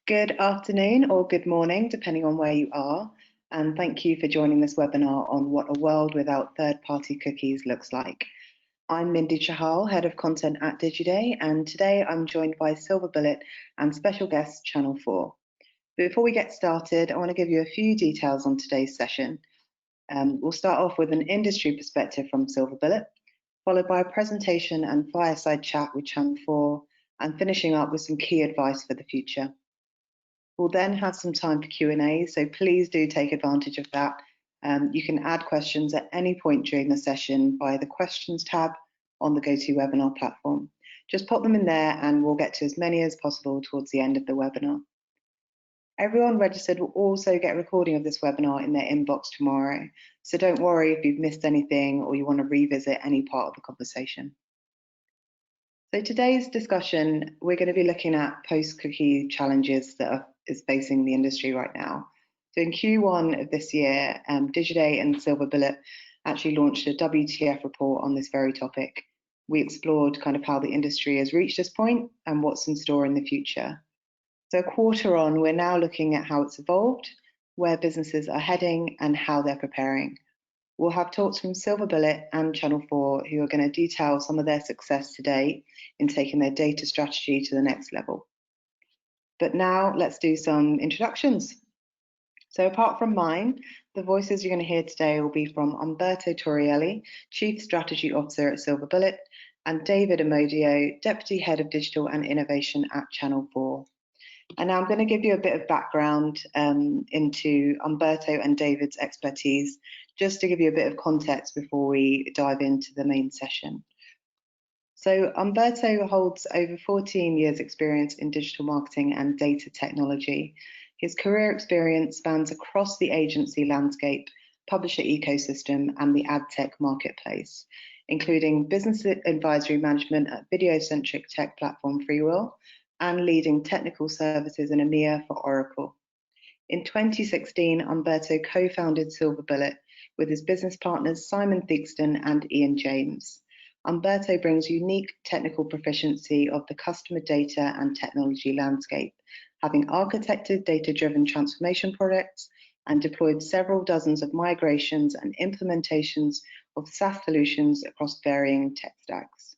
Good afternoon or good morning, depending on where you are, and thank you for joining this webinar on what a world without third-party cookies looks like. I'm Mindy Chahal, Head of Content at Digiday, and today I'm joined by Silver Bullet and special guest Channel 4. Before we get started, I want to give you a few details on today's session. We'll start off with an industry perspective from Silver Bullet, followed by a presentation and fireside chat with Channel 4, and finishing up with some key advice for the future. We'll then have some time for Q&A, so please do take advantage of that. You can add questions at any point during the session via the questions tab on the GoToWebinar platform. Just pop them in there and we'll get to as many as possible towards the end of the webinar. Everyone registered will also get a recording of this webinar in their inbox tomorrow, so don't worry if you've missed anything or you want to revisit any part of the conversation. So today's discussion, we're going to be looking at post-cookie challenges that is facing the industry right now. So in Q1 of this year, Digiday and Silver Bullet actually launched a WTF report on this very topic. We explored kind of how the industry has reached this point and what's in store in the future. So a quarter on, we're now looking at how it's evolved, where businesses are heading and how they're preparing. We'll have talks from Silver Bullet and Channel 4 who are going to detail some of their success today in taking their data strategy to the next level. But now let's do some introductions. So apart from mine, the voices you're going to hear today will be from Umberto Torrielli, Chief Strategy Officer at Silver Bullet, and David Amodio, Deputy Head of Digital and Innovation at Channel 4. And now I'm going to give you a bit of background into Umberto and David's expertise, just to give you a bit of context before we dive into the main session. So Umberto holds over 14 years experience in digital marketing and data technology. His career experience spans across the agency landscape, publisher ecosystem, and the ad tech marketplace, including business advisory management at video-centric tech platform Freewheel, and leading technical services in EMEA for Oracle. In 2016, Umberto co-founded Silver Bullet with his business partners Simon Theakston and Ian James. Umberto brings unique technical proficiency of the customer data and technology landscape, having architected data-driven transformation projects and deployed several dozens of migrations and implementations of SaaS solutions across varying tech stacks.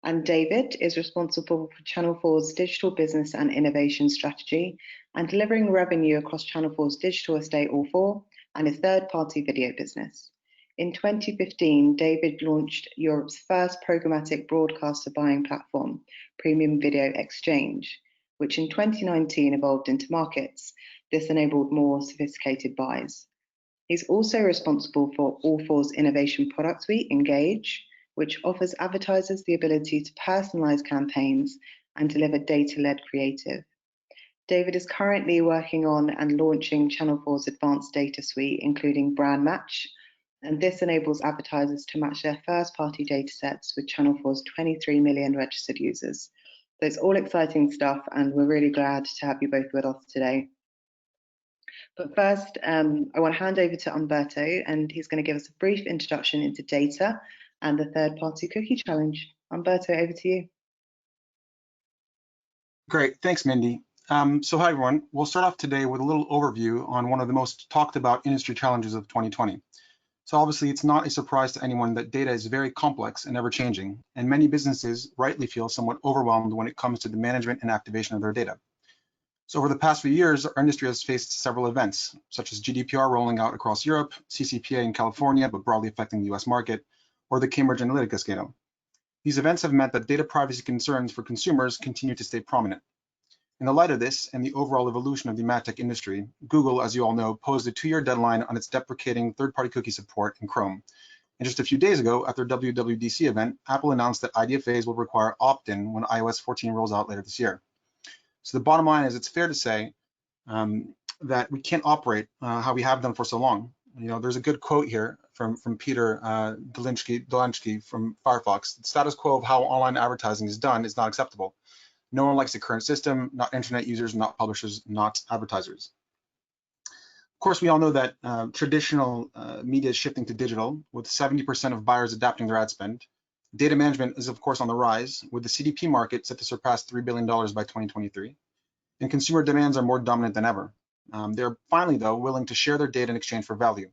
And David is responsible for Channel 4's digital business and innovation strategy and delivering revenue across Channel 4's digital estate All4 and his third-party video business. In 2015, David launched Europe's first programmatic broadcaster buying platform, Premium Video Exchange, which in 2019 evolved into Markets. This enabled more sophisticated buys. He's also responsible for All4's innovation product suite, Engage, which offers advertisers the ability to personalize campaigns and deliver data-led creative. David is currently working on and launching Channel 4's advanced data suite, including Brand Match, and this enables advertisers to match their first-party data sets with Channel 4's 23 million registered users. So it's all exciting stuff, and we're really glad to have you both with us today. But first, I want to hand over to Umberto, and he's going to give us a brief introduction into data and the third-party cookie challenge. Umberto, over to you. Great, thanks, Mindy. So hi, everyone. We'll start off today with a little overview on one of the most talked about industry challenges of 2020. So obviously, it's not a surprise to anyone that data is very complex and ever-changing, and many businesses rightly feel somewhat overwhelmed when it comes to the management and activation of their data. So over the past few years, our industry has faced several events, such as GDPR rolling out across Europe, CCPA in California, but broadly affecting the US market, or the Cambridge Analytica scandal. These events have meant that data privacy concerns for consumers continue to stay prominent. In the light of this and the overall evolution of the ad tech industry, Google, as you all know, posed a 2-year deadline on its deprecating third-party cookie support in Chrome. And just a few days ago, at their WWDC event, Apple announced that IDFAs will require opt-in when iOS 14 rolls out later this year. So the bottom line is it's fair to say that we can't operate how we have done for so long. You know, there's a good quote here from Peter Dolinsky from Firefox. The status quo of how online advertising is done is not acceptable. No one likes the current system, not internet users, not publishers, not advertisers. Of course, we all know that traditional media is shifting to digital, with 70% of buyers adapting their ad spend. Data management is, of course, on the rise, with the CDP market set to surpass $3 billion by 2023. and consumer demands are more dominant than ever. They're finally, though, willing to share their data in exchange for value.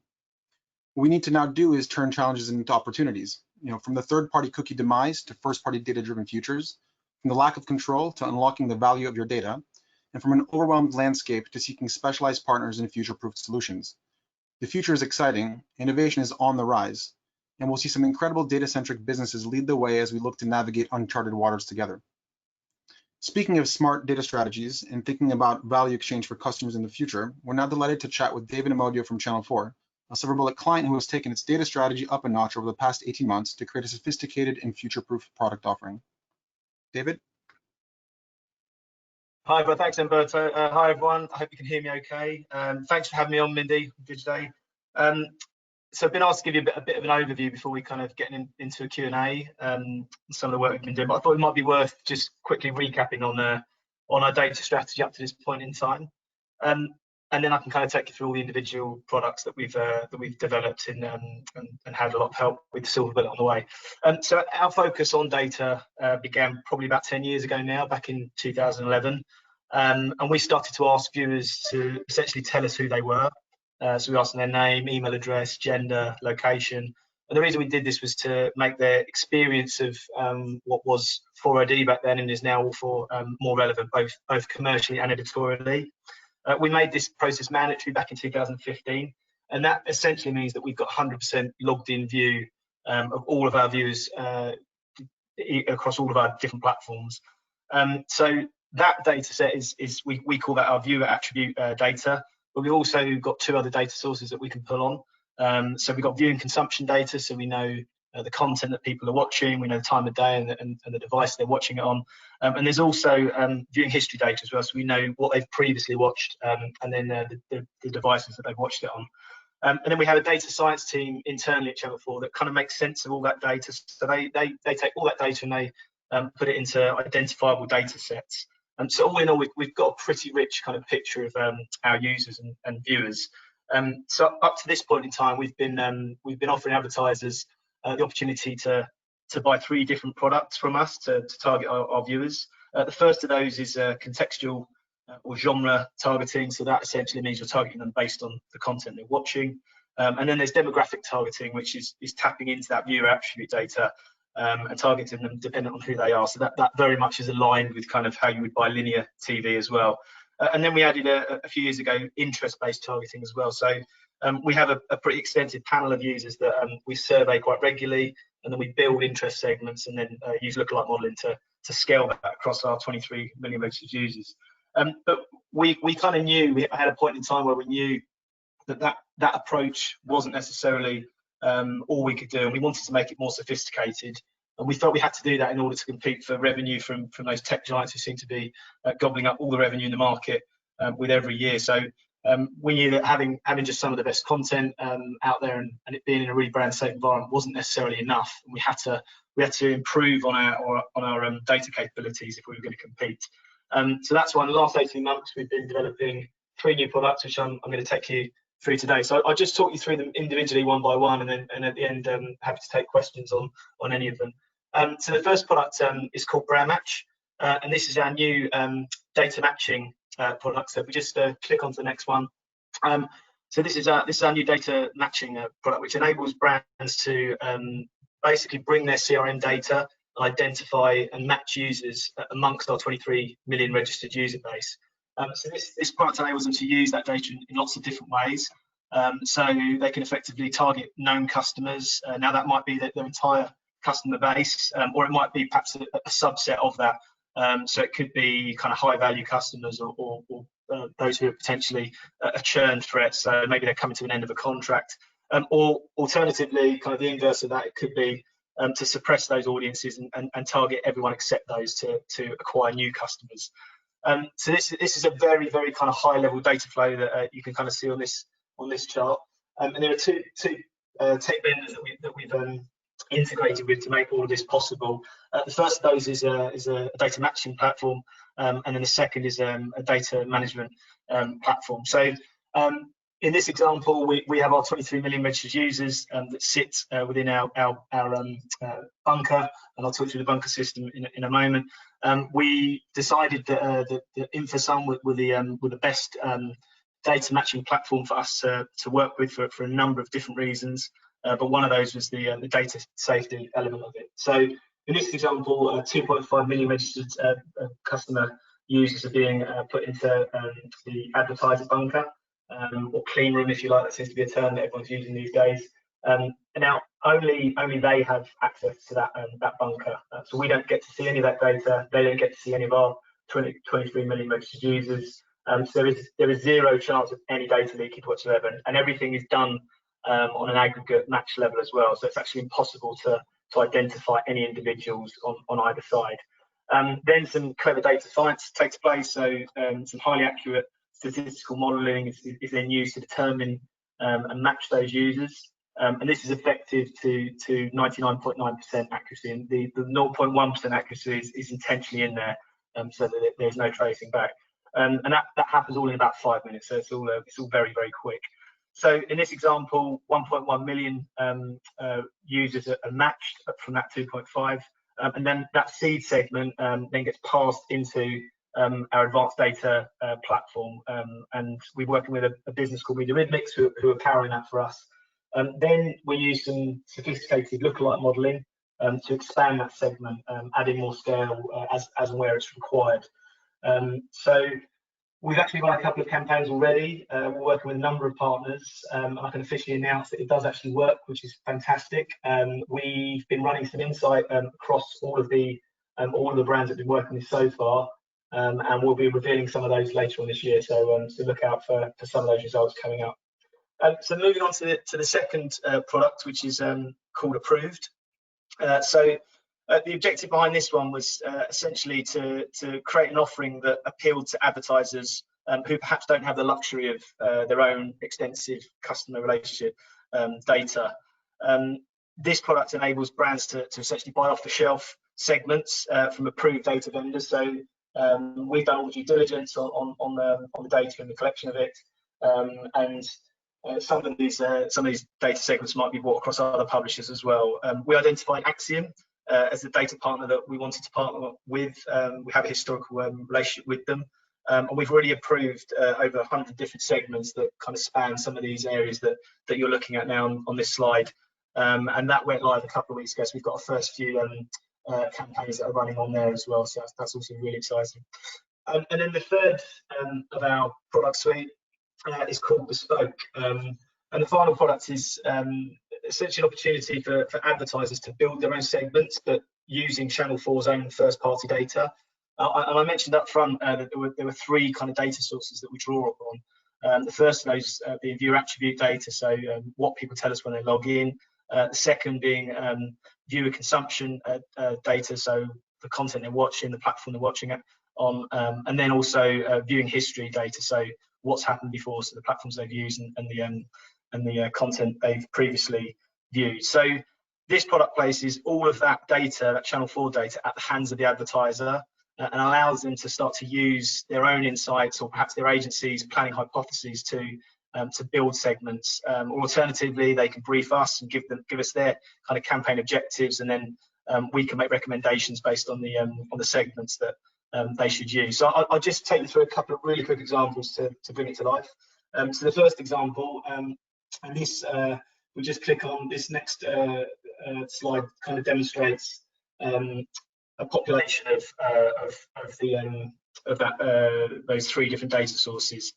What we need to now do is turn challenges into opportunities. From the third-party cookie demise to first-party data-driven futures, from the lack of control to unlocking the value of your data, and from an overwhelmed landscape to seeking specialized partners and future-proof solutions. The future is exciting, innovation is on the rise, and we'll see some incredible data-centric businesses lead the way as we look to navigate uncharted waters together. Speaking of smart data strategies and thinking about value exchange for customers in the future, we're now delighted to chat with David Amodio from Channel 4, a silver bullet client who has taken its data strategy up a notch over the past 18 months to create a sophisticated and future-proof product offering. David? Hi, well, thanks, Umberto. Hi, everyone. I hope you can hear me okay. Thanks for having me on, Mindy, today. So I've been asked to give you a bit of an overview before we kind of get into a Q&A, some of the work we've been doing, but I thought it might be worth just quickly recapping on our data strategy up to this point in time. And then I can kind of take you through all the individual products that we've developed and had a lot of help with silver bullet on the way. So our focus on data began probably about 10 years ago now, back in 2011. And we started to ask viewers to essentially tell us who they were. So we asked them their name, email address, gender, location. And the reason we did this was to make their experience of what was 4OD back then and is now all for more relevant, both commercially and editorially. We made this process mandatory back in 2015, and that essentially means that we've got 100% logged in view of all of our viewers across all of our different platforms. So that data set is we call that our viewer attribute data, but we've also got two other data sources that we can pull on. So we've got viewing consumption data, so we know the content that people are watching, we know the time of day and the device they're watching it on. And there's also viewing history data as well, so we know what they've previously watched and then the devices that they've watched it on. And then we have a data science team internally at Channel 4 that kind of makes sense of all that data. So they take all that data and they put it into identifiable data sets. So all in all, we've got a pretty rich kind of picture of our users and viewers. So up to this point in time, we've been offering advertisers the opportunity to buy 3 different products from us to target our viewers. The first of those is contextual or genre targeting. So that essentially means you're targeting them based on the content they're watching. And then there's demographic targeting, which is tapping into that viewer attribute data and targeting them dependent on who they are. So that very much is aligned with kind of how you would buy linear TV as well. And then we added a few years ago interest-based targeting as well. So we have a pretty extensive panel of users that we survey quite regularly, and then we build interest segments and then use lookalike modeling to scale that across our 23 million registered users. But we kind of knew, we had a point in time where we knew that approach wasn't necessarily all we could do, and we wanted to make it more sophisticated. And we felt we had to do that in order to compete for revenue from those tech giants who seem to be gobbling up all the revenue in the market with every year. So we knew that having just some of the best content out there and it being in a really brand safe environment wasn't necessarily enough. And we had to improve on our data capabilities if we were going to compete. So that's why in the last 18 months we've been developing 3 new products, which I'm going to take you through today. So I'll just talk you through them individually one by one, and at the end happy to take questions on any of them. So the first product is called Brand Match, and this is our new data matching product. So if we just click onto the next one. So this is our new data matching product, which enables brands to basically bring their CRM data, identify and match users amongst our 23 million registered user base. So this product enables them to use that data in lots of different ways. So they can effectively target known customers. Now that might be their entire customer base, or it might be perhaps a subset of that. So it could be kind of high value customers or those who are potentially a churn threat. So maybe they're coming to an end of a contract. Or alternatively, kind of the inverse of that, it could be to suppress those audiences and target everyone except those to acquire new customers. So this is a very, very kind of high level data flow that you can kind of see on this chart. And there are two tech vendors that we've integrated with to make all of this possible. The first of those is a data matching platform, and then the second is a data management platform. So In this example, we have our 23 million registered users that sit within our bunker, and I'll talk through the bunker system in a moment. We decided that InfoSum were the best data matching platform for us to work with for a number of different reasons, but one of those was the data safety element of it. So in this example, 2.5 million registered customer users are being put into the advertiser bunker, or clean room, if you like. That seems to be a term that everyone's using these days. And now only they have access to that bunker, so we don't get to see any of that data. They don't get to see any of our 23 million registered users. So there is zero chance of any data leakage whatsoever, and everything is done on an aggregate match level as well. So it's actually impossible to identify any individuals on either side. Then some clever data science takes place. So some highly accurate statistical modelling is then used to determine and match those users. And this is effective to 99.9% accuracy, and the 0.1% accuracy is intentionally in there, so that there's no tracing back. And that happens all in about 5 minutes, so it's all very, very quick. So in this example, 1.1 million users are matched from that 2.5, and then that seed segment then gets passed into our advanced data platform, and we're working with a business called MediaRhythmics who are powering that for us. Then we use some sophisticated lookalike modelling to expand that segment, adding more scale as and where it's required. So we've actually run a couple of campaigns already. We're working with a number of partners. I can officially announce that it does actually work, which is fantastic. We've been running some insight across all of the brands that we've been working with so far, and we'll be revealing some of those later on this year. So look out for some of those results coming up. So moving on to the second product, which is called Approved. So the objective behind this one was essentially to create an offering that appealed to advertisers who perhaps don't have the luxury of their own extensive customer relationship data. This product enables brands to essentially buy off-the-shelf segments from approved data vendors. So we've done all the due diligence on the data and the collection of it, and some of these data segments might be bought across other publishers as well. We identified Axiom as the data partner that we wanted to partner with. We have a historical relationship with them, and we've already approved over 100 different segments that kind of span some of these areas that you're looking at now on this slide. And that went live a couple of weeks ago, so we've got our first few campaigns that are running on there as well, so that's also really exciting. And then the third of our product suite is called Bespoke, and the final product is essentially an opportunity for advertisers to build their own segments, but using Channel 4's own first-party data. And I mentioned up front that there were three kind of data sources that we draw upon. The first of those being viewer attribute data, so what people tell us when they log in. The second being viewer consumption data, so the content they're watching, the platform they're watching it on, and then also viewing history data, so what's happened before, so the platforms they've used and the content they've previously viewed. So this product places all of that data, that Channel 4 data, at the hands of the advertiser, and allows them to start to use their own insights, or perhaps their agency's planning hypotheses to build segments. Or alternatively, they can brief us and give us their kind of campaign objectives, and then we can make recommendations based on the segments that they should use. So I'll just take you through a couple of really quick examples to bring it to life. So the first example, and this we just click on this next slide, kind of demonstrates a population of those three different data sources.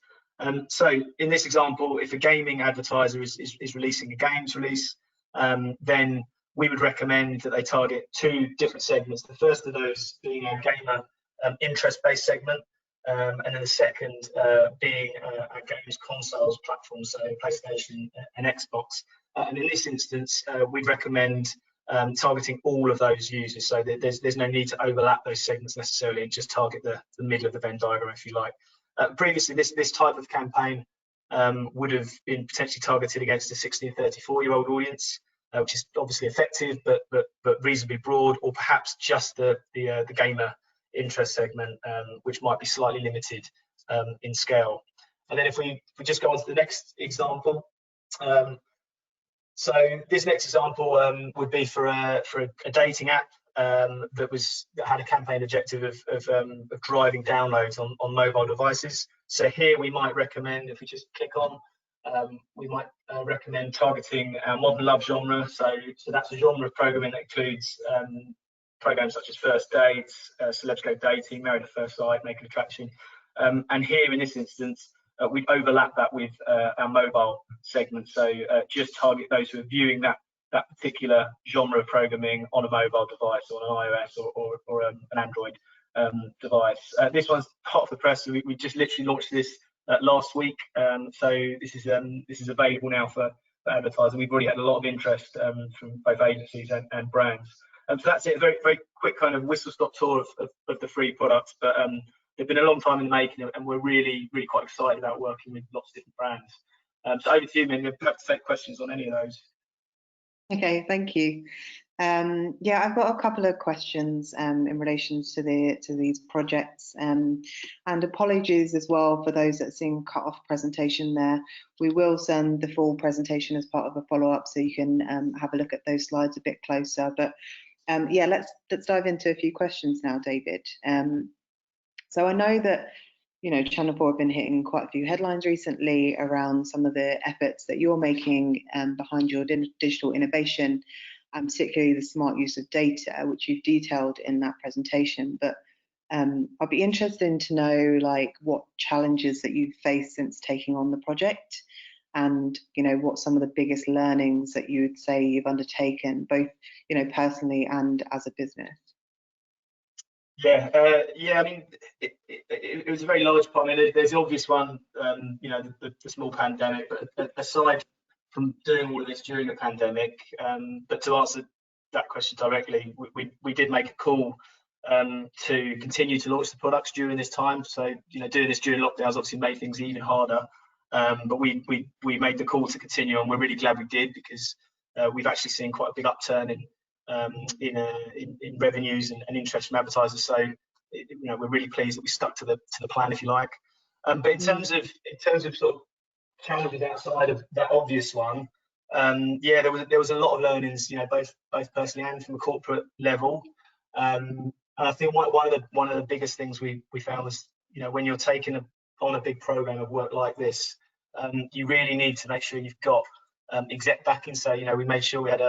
So in this example, if a gaming advertiser is releasing a games release, then we would recommend that they target two different segments. The first of those being a gamer interest-based segment, and then the second being a games consoles platform, so PlayStation and Xbox. And in this instance, we'd recommend targeting all of those users, so that there's no need to overlap those segments necessarily, and just target the middle of the Venn diagram, if you like. Previously, this type of campaign would have been potentially targeted against a 16 to 34-year-old audience, which is obviously effective, but reasonably broad, or perhaps just the gamer interest segment, which might be slightly limited in scale. And then if we just go on to the next example. So this next example would be for a dating app that had a campaign objective of driving downloads on mobile devices. So here we might recommend, if we just click on, we might recommend targeting our modern love genre. So that's a genre of programming that includes programs such as First Dates, Celebs Go Dating, Married at First Sight, Naked Attraction. And here in this instance, we overlap that with our mobile segment. So just target those who are viewing that particular genre of programming on a mobile device, or an iOS or an Android device. This one's hot off the press. We just literally launched this last week. So this is available now for advertising. We've already had a lot of interest from both agencies and brands. So that's it. A very, very quick kind of whistle-stop tour of the free products. But they've been a long time in the making, and we're really, really quite excited about working with lots of different brands. So over to you, Mindy. We'll have to take questions on any of those. Okay, thank you. Yeah, I've got a couple of questions in relation to these projects, and apologies as well for those that are seeing cut-off presentation there. We will send the full presentation as part of a follow-up, so you can have a look at those slides a bit closer. But yeah, let's dive into a few questions now, David. So I know that Channel 4 have been hitting quite a few headlines recently around some of the efforts that you're making behind your digital innovation, and particularly the smart use of data, which you've detailed in that presentation. But I'd be interested to know what challenges that you've faced since taking on the project, and what some of the biggest learnings that you would say you've undertaken, both personally and as a business. Yeah, I mean, it was a very large part. I mean, there's the obvious one, the small pandemic. But aside from doing all of this during the pandemic, but to answer that question directly, we did make a call to continue to launch the products during this time. So doing this during lockdowns obviously made things even harder. But we made the call to continue, and we're really glad we did, because we've actually seen quite a big upturn in revenues and interest from advertisers. So we're really pleased that we stuck to the plan, if you like. But in terms of sort of challenges outside of that obvious one, yeah, there was a lot of learnings, both personally and from a corporate level. And I think one of the biggest things we found was, when you're taking on a big program of work like this, you really need to make sure you've got exec backing. So we made sure we had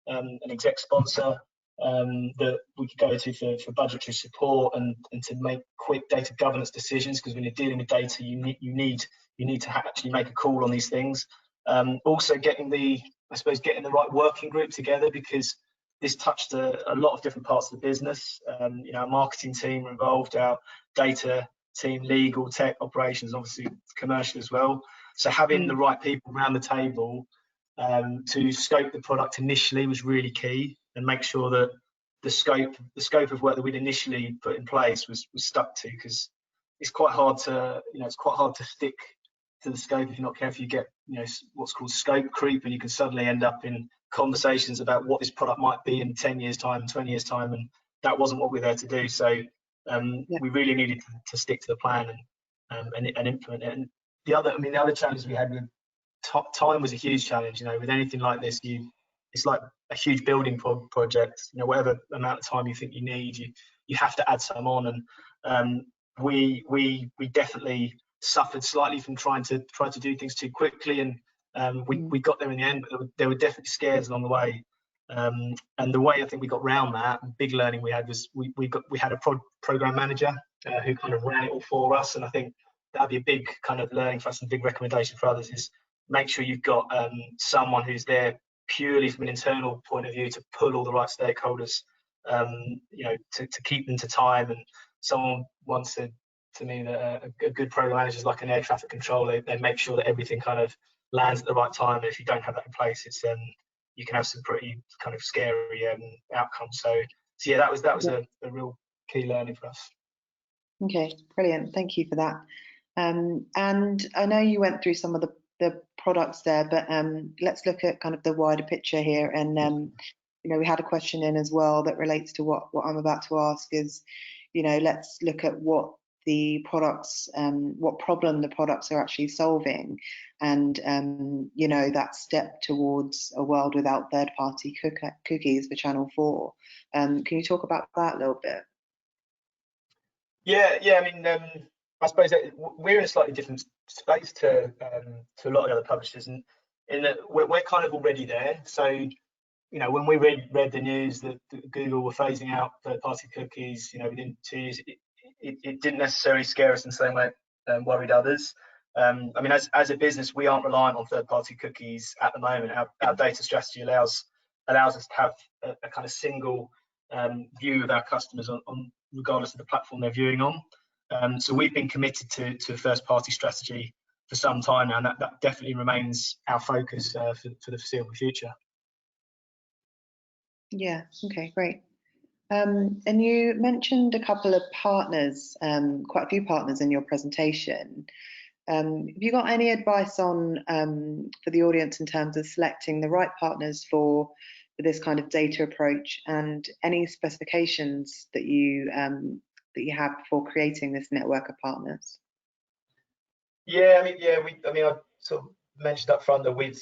an exec sponsor that we could go to for budgetary support and to make quick data governance decisions, because when you're dealing with data, you need to actually make a call on these things. Also getting the right working group together, because this touched a lot of different parts of the business. Our marketing team were involved, our data team, legal, tech, operations, obviously commercial as well. So having the right people around the table to scope the product initially was really key, and make sure that the scope of work that we'd initially put in place was stuck to, because it's quite hard to stick to the scope if you're not careful. You get what's called scope creep, and you can suddenly end up in conversations about what this product might be in 10 years time, 20 years time, and that wasn't what we're there to do. So we really needed to stick to the plan and implement it. And the other challenge we had with time was a huge challenge. With anything like this, it's like a huge building project. Whatever amount of time you think you need, you have to add some on. And we definitely suffered slightly from trying to do things too quickly, and we got there in the end, but there were definitely scares along the way. And the way I think we got around that, big learning we had, was we had a program manager who kind of ran it all for us. And I think that'd be a big kind of learning for us, and big recommendation for others, is make sure you've got someone who's there purely from an internal point of view to pull all the right stakeholders, to keep them to time. And someone once said to me that a good program manager is like an air traffic controller. They make sure that everything kind of lands at the right time. And if you don't have that in place, it's you can have some pretty kind of scary outcomes. So yeah, that was a real key learning for us. Okay, brilliant. Thank you for that. And I know you went through some of the products there, but let's look at kind of the wider picture here. And we had a question in as well that relates to what I'm about to ask. Is let's look at what the products, what problem the products are actually solving, and you know, that step towards a world without third-party cookies for Channel 4. Can you talk about that a little bit? Yeah. I mean, I suppose that we're in a slightly different space to a lot of other publishers, and in that we're kind of already there. So, you know, when we read the news that Google were phasing out third-party cookies, you know, within 2 years, it didn't necessarily scare us in the same way worried others. I mean, as a business, we aren't reliant on third-party cookies at the moment. Our data strategy allows us to have a kind of single view of our customers on regardless of the platform they're viewing on. So we've been committed to a first-party strategy for some time now, and that definitely remains our focus for the foreseeable future. Yeah, okay, great. And you mentioned a couple of partners, quite a few partners in your presentation. Have you got any advice on for the audience in terms of selecting the right partners for this kind of data approach, and any specifications that you have for creating this network of partners? Yeah, I mean, I sort of mentioned up front that we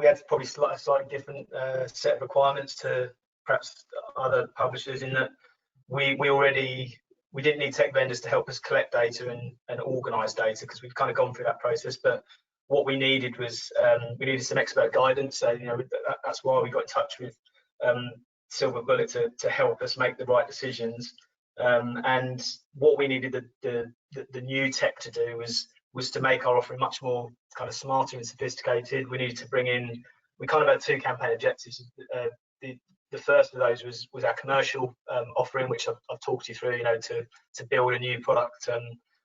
had probably a slightly different set of requirements to perhaps other publishers, in that we didn't need tech vendors to help us collect data and organize data, because we've kind of gone through that process. But what we needed was we needed some expert guidance. So, you know, that's why we got in touch with Silver Bullet to help us make the right decisions. And what we needed the new tech to do was to make our offering much more kind of smarter and sophisticated. We needed to bring in, we kind of had two campaign objectives. The first of those was our commercial offering, which I've talked you through, you know, to build a new product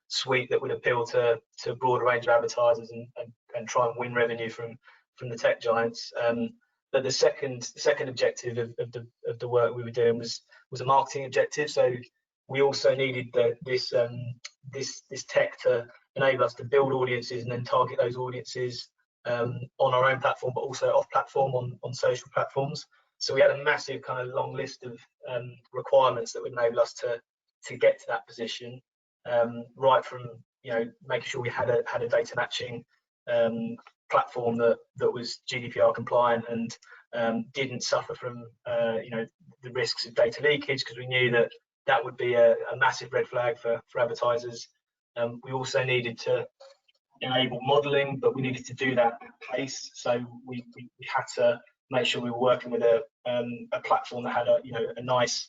suite that would appeal to a broader range of advertisers and try and win revenue from the tech giants. But the second objective of the work we were doing was a marketing objective. So we also needed this tech to enable us to build audiences and then target those audiences on our own platform, but also off platform on social platforms. So we had a massive kind of long list of requirements that would enable us to get to that position, right from, you know, making sure we had a data matching platform that was GDPR compliant and didn't suffer from you know, the risks of data leakage, because we knew that would be a massive red flag for advertisers. We also needed to enable modeling, but we needed to do that at pace. So we had to make sure we were working with a platform that had a nice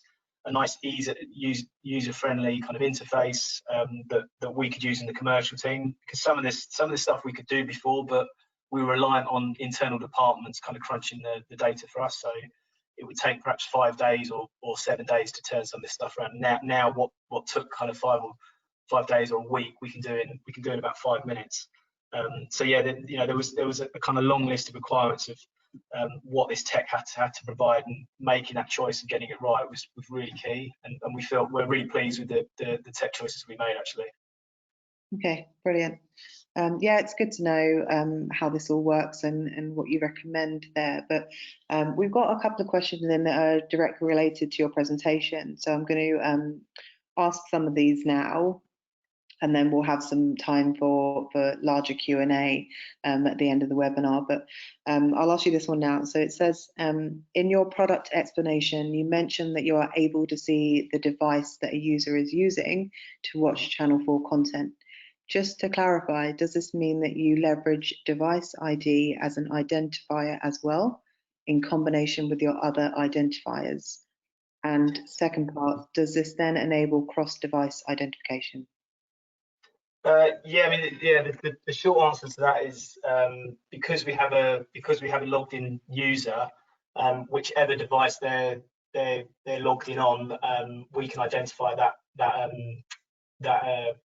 user-friendly kind of interface that we could use in the commercial team, because some of this stuff we could do before, but we were reliant on internal departments kind of crunching the data for us. So it would take perhaps 5 days or 7 days to turn some of this stuff around. Now what took kind of 5 days or a week, we can do in about 5 minutes. So yeah, there was a kind of long list of requirements of what this tech had to provide, and making that choice and getting it right was really key. And we're really pleased with the tech choices we made, actually. Okay, brilliant. Yeah, it's good to know how this all works and what you recommend there. But we've got a couple of questions in that are directly related to your presentation. So I'm going to ask some of these now, and then we'll have some time for larger Q&A at the end of the webinar. But I'll ask you this one now. So it says, in your product explanation, you mentioned that you are able to see the device that a user is using to watch Channel 4 content. Just to clarify, does this mean that you leverage device ID as an identifier as well, in combination with your other identifiers? And second part, does this then enable cross-device identification? Yeah, I mean, yeah, the short answer to that is because we have a logged in user, whichever device they're logged in on, we can identify that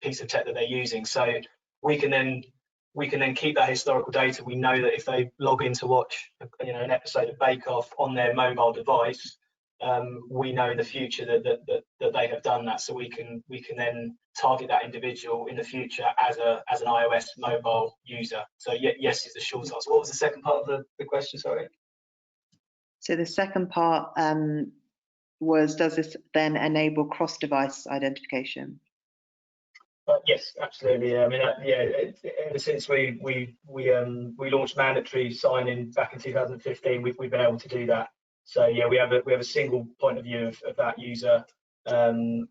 piece of tech that they're using. So we can then keep that historical data. We know that if they log in to watch, you know, an episode of Bake Off on their mobile device, we know in the future that they have done that. So we can then target that individual in the future as an iOS mobile user. So yes is the short answer. What was the second part of the question? Sorry. So the second part was, does this then enable cross-device identification? Yes, absolutely. Yeah. I mean, ever since we launched mandatory sign-in back in 2015, we've been able to do that. So yeah, we have a single point of view of that user, and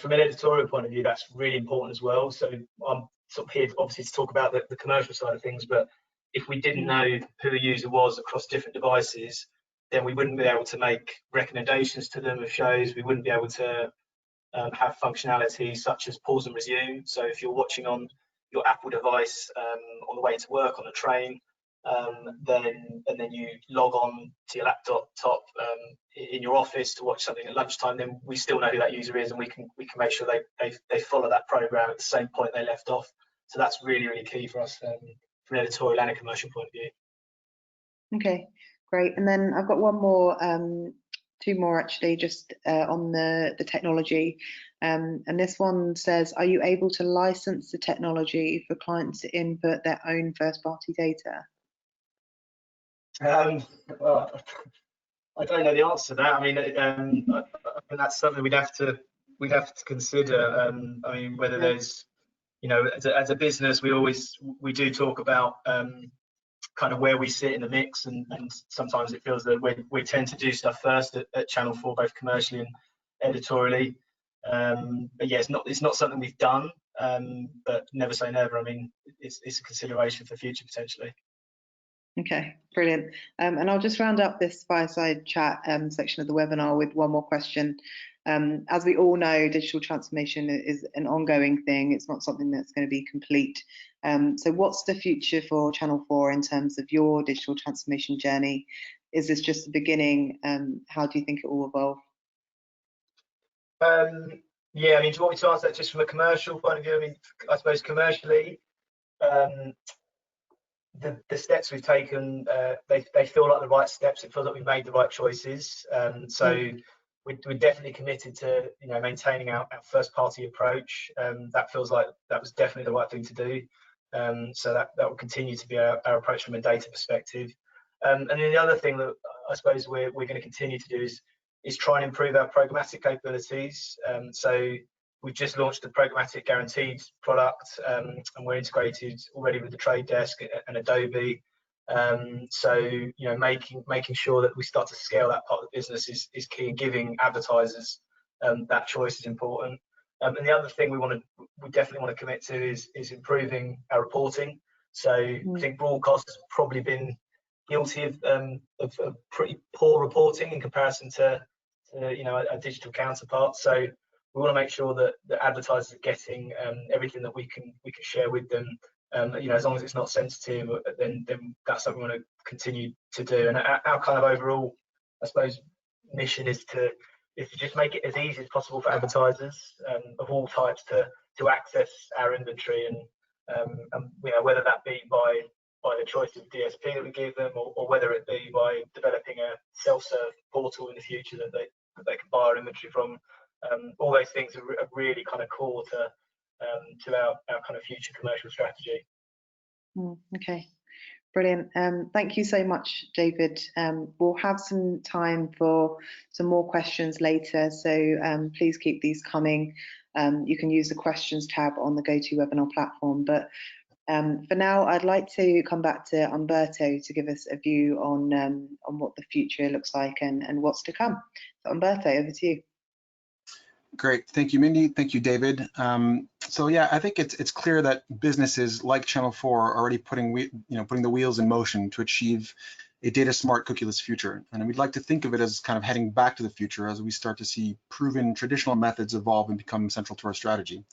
from an editorial point of view, that's really important as well. So I'm sort of here obviously to talk about the commercial side of things, but if we didn't know who a user was across different devices, then we wouldn't be able to make recommendations to them of shows. We wouldn't be able to have functionality such as pause and resume. So if you're watching on your Apple device on the way to work on a train, then you log on to your laptop in your office to watch something at lunchtime, then we still know who that user is, and we can make sure they follow that program at the same point they left off. So that's really, really key for us from an editorial and a commercial point of view. Okay, great. And then I've got one more, two more actually, just on the technology. And this one says, are you able to license the technology for clients to input their own first-party data? Well, I don't know the answer to that. I mean, I think that's something we'd have to consider. I mean, whether there's, as a business, we do talk about kind of where we sit in the mix, and sometimes it feels that we tend to do stuff first at Channel 4, both commercially and editorially. But yeah, it's not something we've done, but never say never. I mean, it's a consideration for future potentially. Okay, brilliant. And I'll just round up this fireside chat section of the webinar with one more question. As we all know, digital transformation is an ongoing thing. It's not something that's going to be complete. So what's the future for Channel 4 in terms of your digital transformation journey? Is this just the beginning? How do you think it will evolve? Yeah, I mean, do you want me to answer that just from a commercial point of view? I mean, I suppose commercially, the steps we've taken, they feel like the right steps. It feels like we've made the right choices. So we're definitely committed to maintaining our first party approach. That feels like that was definitely the right thing to do. So that will continue to be our approach from a data perspective. And then the other thing that I suppose we're going to continue to do is try and improve our programmatic capabilities. So we've just launched the programmatic guaranteed product, and we're integrated already with the Trade Desk and Adobe. So making sure that we start to scale that part of the business is key, and giving advertisers that choice is important. And the other thing we definitely want to commit to is improving our reporting. So I think broadcast has probably been guilty of pretty poor reporting in comparison to a digital counterpart. So we want to make sure that the advertisers are getting everything that we can share with them. As long as it's not sensitive, then that's something we want to continue to do. And our kind of overall, I suppose, mission is to just make it as easy as possible for advertisers of all types to access our inventory, and whether that be by the choice of DSP that we give them, or whether it be by developing a self-serve portal in the future that they can buy our inventory from. All those things are really kind of core to our kind of future commercial strategy. Okay, brilliant. Thank you so much, David. We'll have some time for some more questions later, so please keep these coming. You can use the questions tab on the GoToWebinar platform, but for now, I'd like to come back to Umberto to give us a view on what the future looks like and what's to come. So Umberto, over to you. Great, thank you, Mindy. Thank you, David. So yeah, I think it's clear that businesses like Channel 4 are already putting the wheels in motion to achieve a data smart cookieless future. And we'd like to think of it as kind of heading back to the future as we start to see proven traditional methods evolve and become central to our strategy.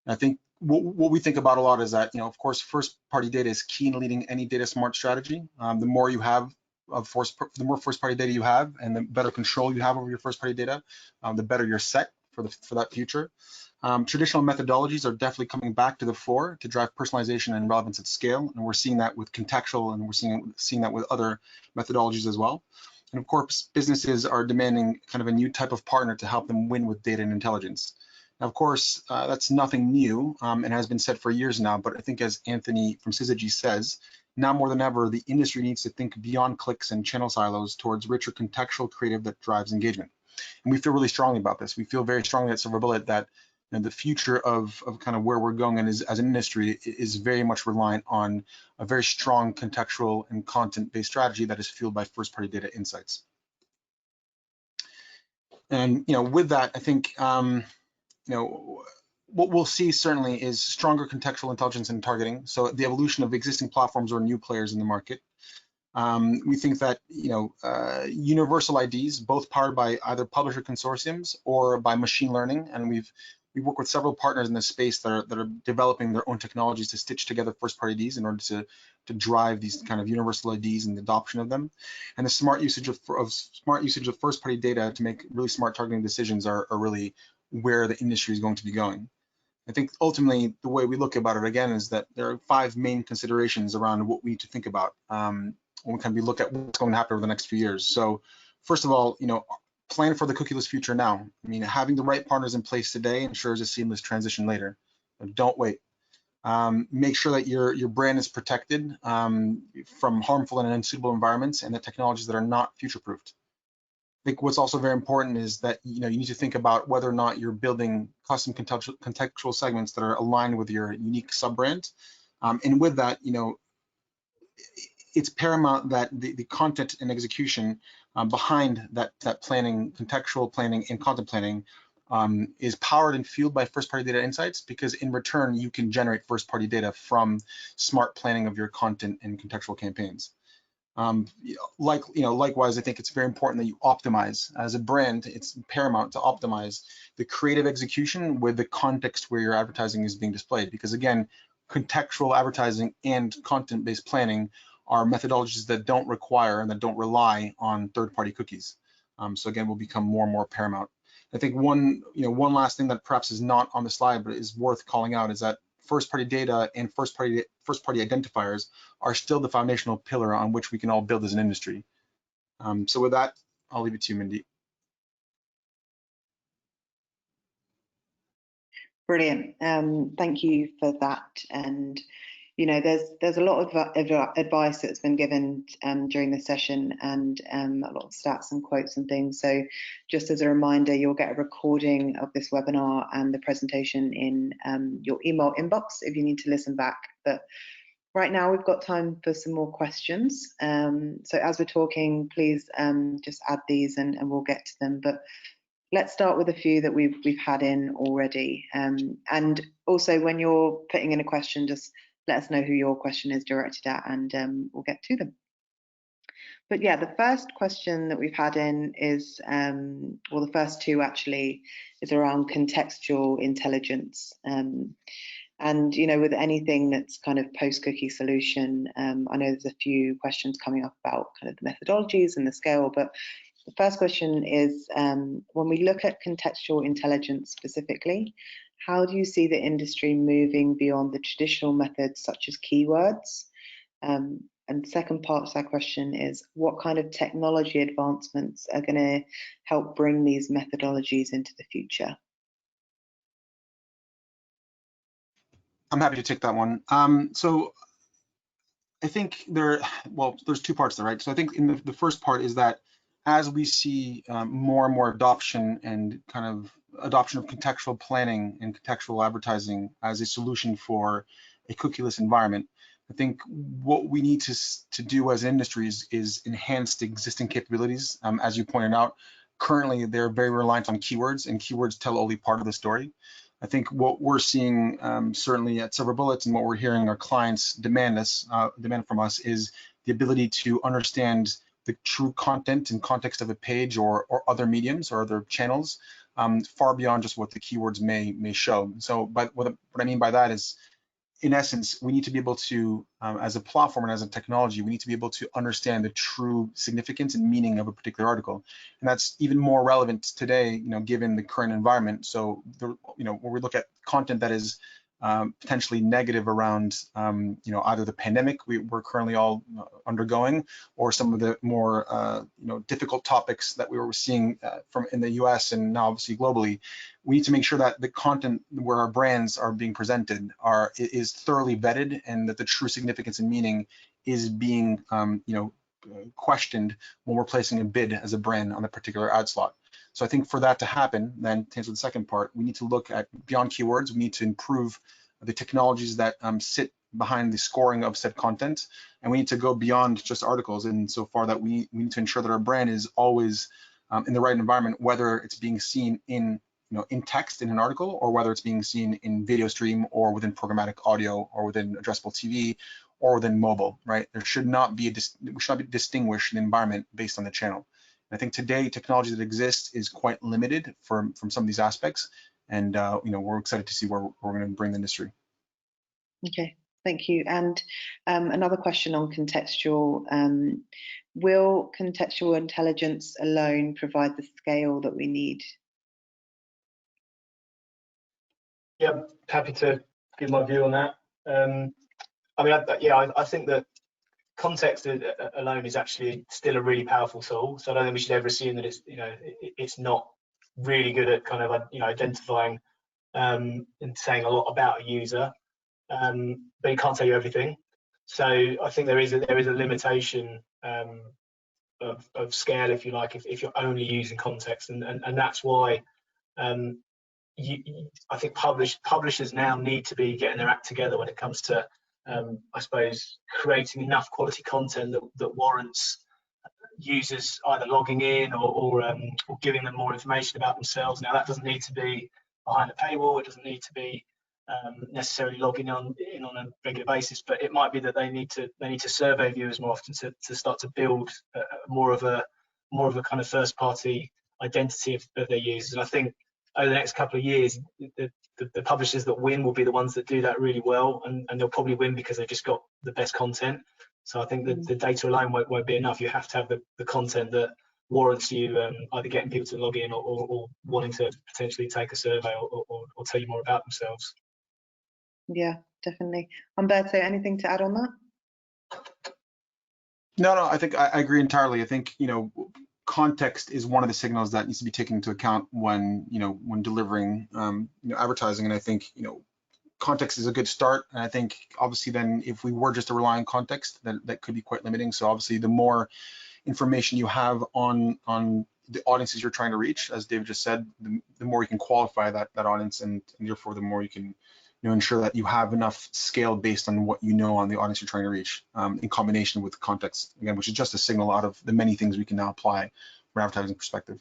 And I think what we think about a lot is that, of course, first party data is key in leading any data smart strategy. The more you have the more first party data you have, and the better control you have over your first party data, the better you're set for that future. Traditional methodologies are definitely coming back to the fore to drive personalization and relevance at scale, and we're seeing that with contextual, and we're seeing that with other methodologies as well. And of course, businesses are demanding kind of a new type of partner to help them win with data and intelligence. Now, of course, that's nothing new and has been said for years now, but I think as Anthony from Syzygy says, now more than ever, the industry needs to think beyond clicks and channel silos towards richer contextual creative that drives engagement. And we feel really strongly about this. We feel very strongly at Silver Bullet that and the future of kind of where we're going and as an industry is very much reliant on a very strong contextual and content-based strategy that is fueled by first-party data insights. And with that, I think what we'll see certainly is stronger contextual intelligence and targeting. So the evolution of existing platforms or new players in the market. We think that universal IDs, both powered by either publisher consortiums or by machine learning, and we work with several partners in this space that are developing their own technologies to stitch together first-party IDs in order to drive these kind of universal IDs and the adoption of them. And the smart usage of first-party data to make really smart targeting decisions are really where the industry is going to be going. I think ultimately the way we look about it again is that there are 5 main considerations around what we need to think about when we can look at what's going to happen over the next few years. So first of all, plan for the cookieless future now. I mean, having the right partners in place today ensures a seamless transition later. Don't wait. Make sure that your brand is protected from harmful and unsuitable environments and the technologies that are not future-proofed. I think what's also very important is that you need to think about whether or not you're building custom contextual segments that are aligned with your unique sub-brand. And with that, it's paramount that the content and execution behind that planning, contextual planning and content planning is powered and fueled by first-party data insights, because in return you can generate first-party data from smart planning of your content and contextual campaigns. Likewise, I think it's very important that you optimize as a brand. It's paramount to optimize the creative execution with the context where your advertising is being displayed, because again, contextual advertising and content-based planning are methodologies that don't require and that don't rely on third-party cookies. So again, will become more and more paramount. I think one last thing that perhaps is not on the slide but is worth calling out is that first-party data and first-party identifiers are still the foundational pillar on which we can all build as an industry. So with that, I'll leave it to you, Mindy. Brilliant. Thank you for that. And there's a lot of advice that's been given during the session, and a lot of stats and quotes and things. So just as a reminder, you'll get a recording of this webinar and the presentation in your email inbox if you need to listen back. But right now we've got time for some more questions. So as we're talking, please just add these and we'll get to them. But let's start with a few that we've had in already. And also, when you're putting in a question, just let us know who your question is directed at, and we'll get to them. But yeah, the first question that we've had in is, well, the first two actually, is around contextual intelligence. And with anything that's kind of post-cookie solution, I know there's a few questions coming up about kind of the methodologies and the scale, but the first question is, when we look at contextual intelligence specifically, how do you see the industry moving beyond the traditional methods such as keywords? And the second part of that question is, what kind of technology advancements are going to help bring these methodologies into the future? I'm happy to take that one. So I think there's 2 parts there, right? So I think in the first part is that as we see more and more adoption of contextual planning and contextual advertising as a solution for a cookieless environment, I think what we need to do as industries is enhance the existing capabilities. As you pointed out, currently they're very reliant on keywords, and keywords tell only part of the story. I think what we're seeing certainly at Silver Bullets, and what we're hearing our clients demand from us, is the ability to understand the true content and context of a page or other mediums or other channels, far beyond just what the keywords may show. So what I mean by that is, in essence, we need to be able to, as a platform and as a technology, we need to be able to understand the true significance and meaning of a particular article. And that's even more relevant today, given the current environment. So, when we look at content that is potentially negative around, either the pandemic we're currently all undergoing, or some of the more, difficult topics that we were seeing from in the US and now obviously globally, we need to make sure that the content where our brands are being presented is thoroughly vetted, and that the true significance and meaning is being, questioned when we're placing a bid as a brand on a particular ad slot. So I think for that to happen, then to answer the second part, we need to look at beyond keywords. We need to improve the technologies that sit behind the scoring of said content, and we need to go beyond just articles. And so far that we need to ensure that our brand is always in the right environment, whether it's being seen in in text in an article, or whether it's being seen in video stream, or within programmatic audio, or within addressable TV, or within mobile, right? There should not be we should not be distinguished in the environment based on the channel. And I think today technology that exists is quite limited from some of these aspects, and we're excited to see where we're going to bring the industry. Okay, thank you. And another question on contextual. Will contextual intelligence alone provide the scale that we need? Yeah, happy to give my view on that. I mean, I think that context alone is actually still a really powerful tool. So I don't think we should ever assume that it's not really good at kind of identifying and saying a lot about a user, but it can't tell you everything. So I think there is a limitation of scale, if you like, if you're only using context, and that's why I think publishers now need to be getting their act together when it comes to I suppose creating enough quality content that warrants users either logging in or giving them more information about themselves. Now that doesn't need to be behind a paywall, it doesn't need to be necessarily logging in on a regular basis, but it might be that they need to survey viewers more often to start to build more of a kind of first party identity of their users. And I think over the next couple of years, the publishers that win will be the ones that do that really well, and they'll probably win because they've just got the best content. So I think that the data alone won't be enough. You have to have the content that warrants you either getting people to log in or wanting to potentially take a survey or tell you more about themselves. Yeah, definitely. Umberto, anything to add on that? No, I think I agree entirely. I think context is one of the signals that needs to be taken into account when when delivering advertising. And I think context is a good start. And I think obviously then if we were just to rely on context, that could be quite limiting. So obviously the more information you have on the audiences you're trying to reach, as David just said, the more you can qualify that audience, and therefore the more you can ensure that you have enough scale based on what on the audience you're trying to reach, in combination with context, again, which is just a signal out of the many things we can now apply from an advertising perspective.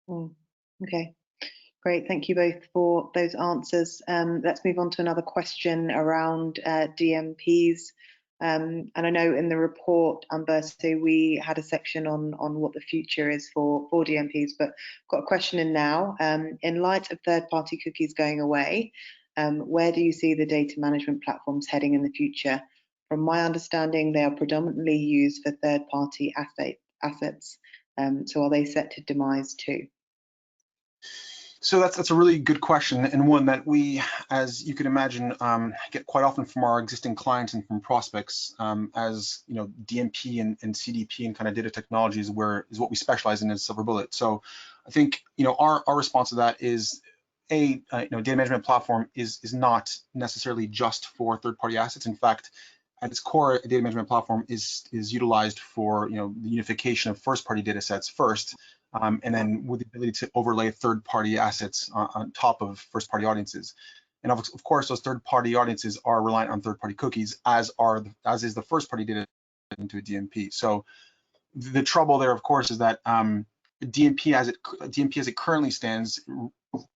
Okay, great. Thank you both for those answers. Let's move on to another question around DMPs. And I know in the report, Umberto, we had a section on what the future is for DMPs, but got a question in now. In light of third-party cookies going away, where do you see the data management platforms heading in the future? From my understanding, they are predominantly used for third-party assets. So are they set to demise too? So that's a really good question, and one that we, as you can imagine, get quite often from our existing clients and from prospects. As DMP and CDP and kind of data technologies is what we specialize in as Silver Bullet. So I think our response to that is data management platform is not necessarily just for third-party assets. In fact, at its core, a data management platform is utilized for the unification of first-party data sets first, and then with the ability to overlay third-party assets on top of first-party audiences. And of course, those third-party audiences are reliant on third-party cookies, as is the first-party data into a DMP. So the trouble there, of course, is that DMP as it currently stands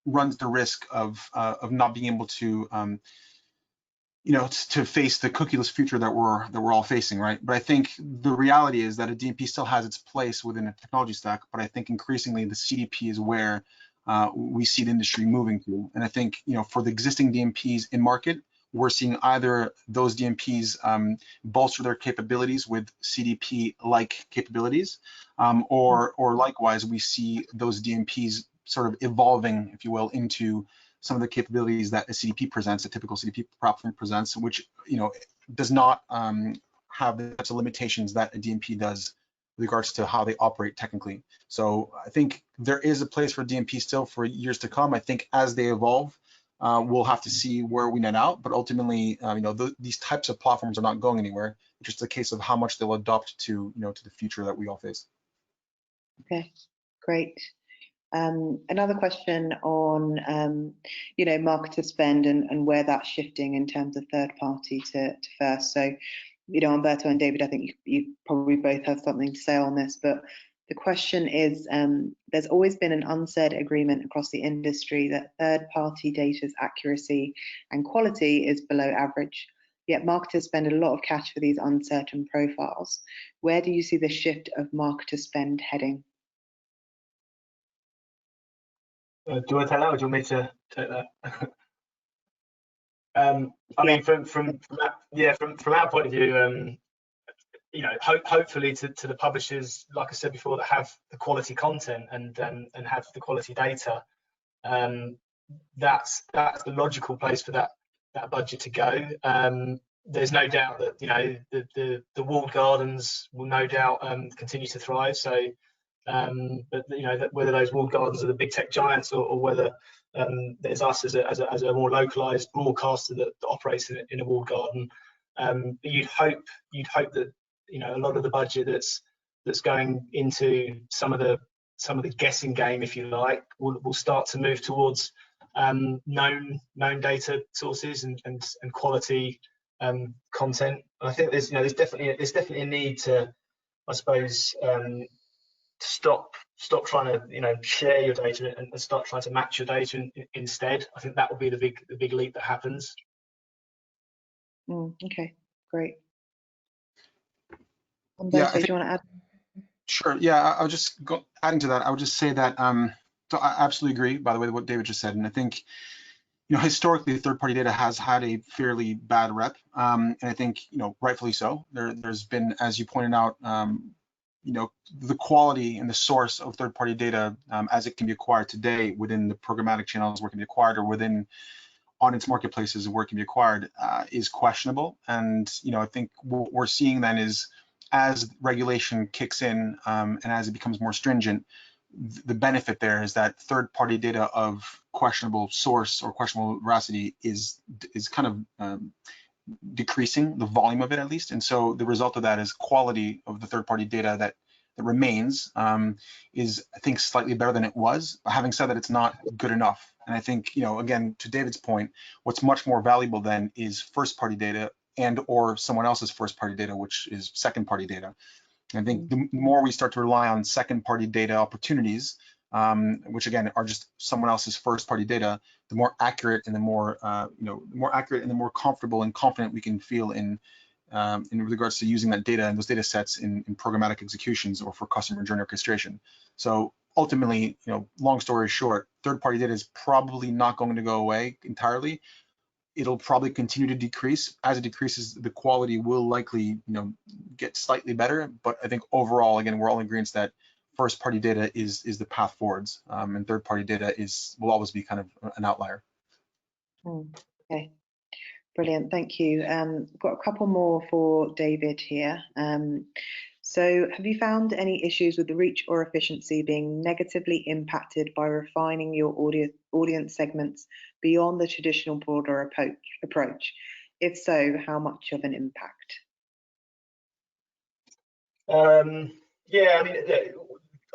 runs the risk of not being able to to face the cookieless future that we're all facing, right? But I think the reality is that a DMP still has its place within a technology stack, but I think increasingly the CDP is where we see the industry moving to. And I think for the existing DMPs in market, we're seeing either those DMPs bolster their capabilities with CDP-like capabilities, or likewise we see those DMPs sort of evolving, if you will, into some of the capabilities that a CDP presents, a typical CDP platform presents, which does not have the types of limitations that a DMP does with regards to how they operate technically. So I think there is a place for DMP still for years to come. I think as they evolve, we'll have to see where we net out. But ultimately, these types of platforms are not going anywhere. It's just a case of how much they'll adopt to to the future that we all face. Okay, great. Another question on, marketer spend and where that's shifting in terms of third party to first. So, Umberto and David, I think you probably both have something to say on this, but the question is, there's always been an unsaid agreement across the industry that third party data's accuracy and quality is below average. Yet marketers spend a lot of cash for these uncertain profiles. Where do you see the shift of marketer spend heading? Do you want to take that, or do you want me to take that? I mean, from our point of view, hopefully to the publishers, like I said before, that have the quality content and have the quality data, that's the logical place for that budget to go. There's no doubt that the walled gardens will no doubt continue to thrive. So, but whether those walled gardens are the big tech giants or whether there's us as a more localized broadcaster that operates in a walled garden, you'd hope that a lot of the budget that's going into some of the guessing game, if you like, will start to move towards known data sources and quality content. And I think there's definitely a need to, I suppose, stop trying to share your data and start trying to match your data instead. I think that will be the big leap that happens. Okay, great. Yeah, do you want to add? Sure. Yeah, I was just adding to that. I would just say that so I absolutely agree, by the way, what David just said, and I think historically third-party data has had a fairly bad rep, and I think rightfully so. There's been, as you pointed out, the quality and the source of third-party data as it can be acquired today within the programmatic channels where it can be acquired or within audience marketplaces where it can be acquired is questionable. And I think what we're seeing then is, as regulation kicks in and as it becomes more stringent, the benefit there is that third-party data of questionable source or questionable veracity is kind of decreasing, the volume of it at least. And so the result of that is quality of the third-party data that remains is, I think, slightly better than it was. But having said that, it's not good enough. And I think, again, to David's point, what's much more valuable then is first-party data and or someone else's first-party data, which is second-party data. And I think the more we start to rely on second-party data opportunities, which again are just someone else's first-party data, the more accurate and the more comfortable and confident we can feel in regards to using that data and those data sets in programmatic executions or for customer journey orchestration. So ultimately, long story short, third-party data is probably not going to go away entirely. It'll probably continue to decrease. As it decreases, the quality will likely, get slightly better. But I think overall, again, we're all in agreement that first-party data is the path forwards, and third-party data will always be kind of an outlier. Okay, brilliant. Thank you. Got a couple more for David here. So have you found any issues with the reach or efficiency being negatively impacted by refining your audience segments beyond the traditional broader approach? If so, how much of an impact? Yeah, I mean,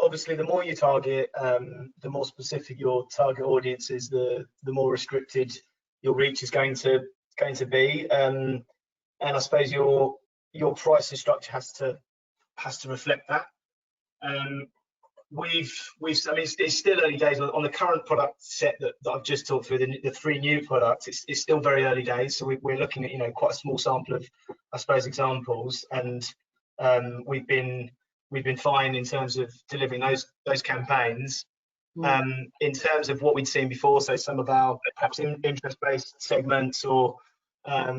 obviously, the more you target, the more specific your target audience is, the more restricted your reach is going to be, and I suppose your pricing structure has to reflect that. I mean, it's still early days on the current product set that I've just talked through. The 3 new products, it's still very early days, so we're looking at quite a small sample of, I suppose, examples, and we've been fine in terms of delivering those campaigns. In terms of what we'd seen before, so some of our perhaps interest-based segments or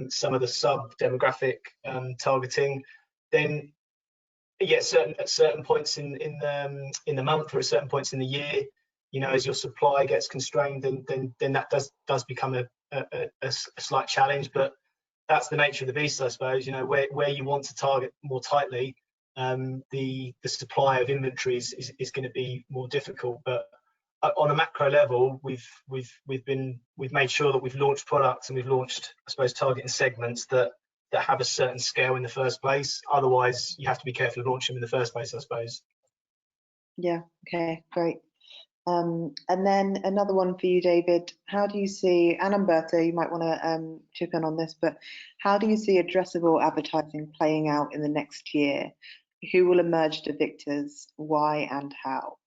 some of the sub-demographic targeting, then at certain points in the month or at certain points in the year, as your supply gets constrained, then that does become a slight challenge. But that's the nature of the beast, I suppose. Where you want to target more tightly, the supply of inventories is going to be more difficult. But on a macro level, we've made sure that we've launched products and we've launched, I suppose, targeting segments that have a certain scale in the first place. Otherwise, you have to be careful of launching them in the first place, I suppose. Yeah. Okay. Great. And then another one for you, David. How do you see, and Umberto, you might want to chip in on this, but how do you see addressable advertising playing out in the next year? Who will emerge the victors? Why and how?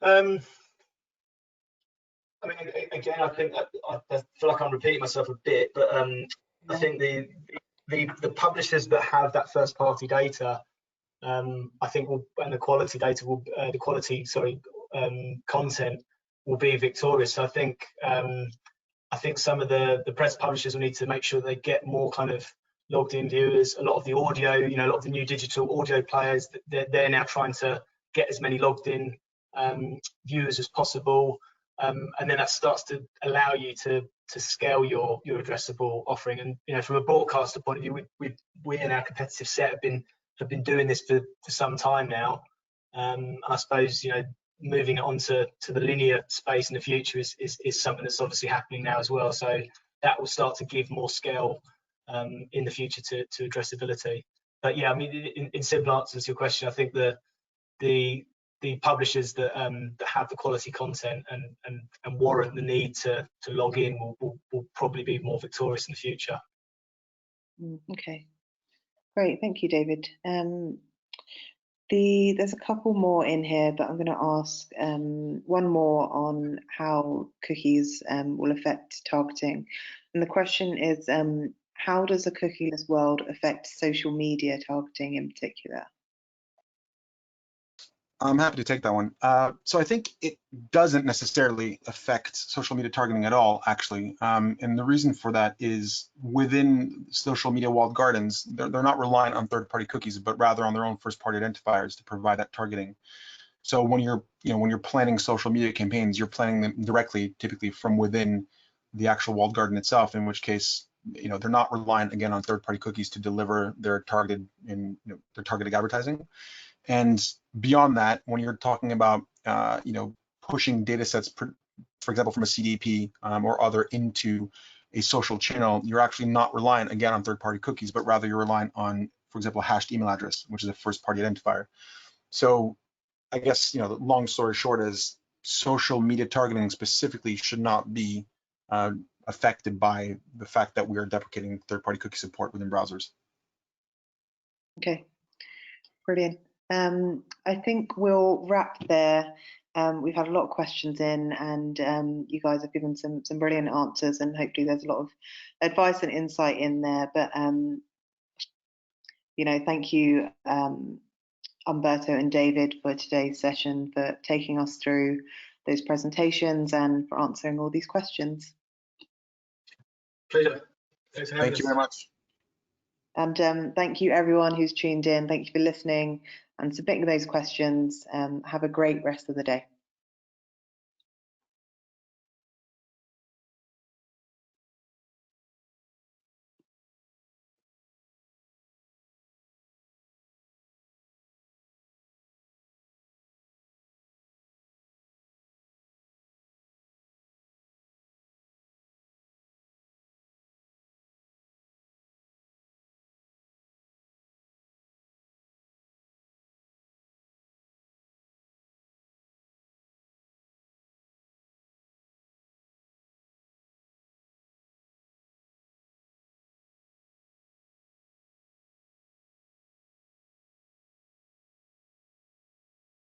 I mean, again, I think I feel like I'm repeating myself a bit, but I think the publishers that have that first party data, I think and the quality data will, content will be victorious. So I think some of the press publishers will need to make sure they get more kind of logged in viewers. A lot of the audio, a lot of the new digital audio players, they're now trying to get as many logged in viewers as possible. And then that starts to allow you to scale your addressable offering. And from a broadcaster point of view, we in our competitive set have been doing this for some time now. I suppose moving it on to the linear space in the future is something that's obviously happening now as well. So that will start to give more scale in the future to addressability. But yeah, I mean, in simple answers to your question, I think the publishers that have the quality content and warrant the need to log in will probably be more victorious in the future. Okay, great, thank you, David. There's a couple more in here, but I'm going to ask one more on how cookies will affect targeting. And the question is, how does a cookieless world affect social media targeting in particular? I'm happy to take that one. So I think it doesn't necessarily affect social media targeting at all, actually. And the reason for that is within social media walled gardens, they're not relying on third-party cookies, but rather on their own first-party identifiers to provide that targeting. So when you're planning social media campaigns, you're planning them directly, typically from within the actual walled garden itself, in which case, they're not relying again on third-party cookies to deliver their targeted advertising. And beyond that, when you're talking about pushing data sets, for example, from a CDP or other into a social channel, you're actually not relying again on third-party cookies, but rather you're relying on, for example, a hashed email address, which is a first-party identifier. So I guess the long story short is social media targeting specifically should not be affected by the fact that we are deprecating third-party cookie support within browsers. Okay, brilliant. I think we'll wrap there. We've had a lot of questions in, and you guys have given some brilliant answers, and hopefully there's a lot of advice and insight in there. But thank you, Umberto and David, for today's session, for taking us through those presentations and for answering all these questions. Pleasure. Thanks for having us. Thank you very much. And thank you everyone who's tuned in. Thank you for listening and submitting those questions. Have a great rest of the day.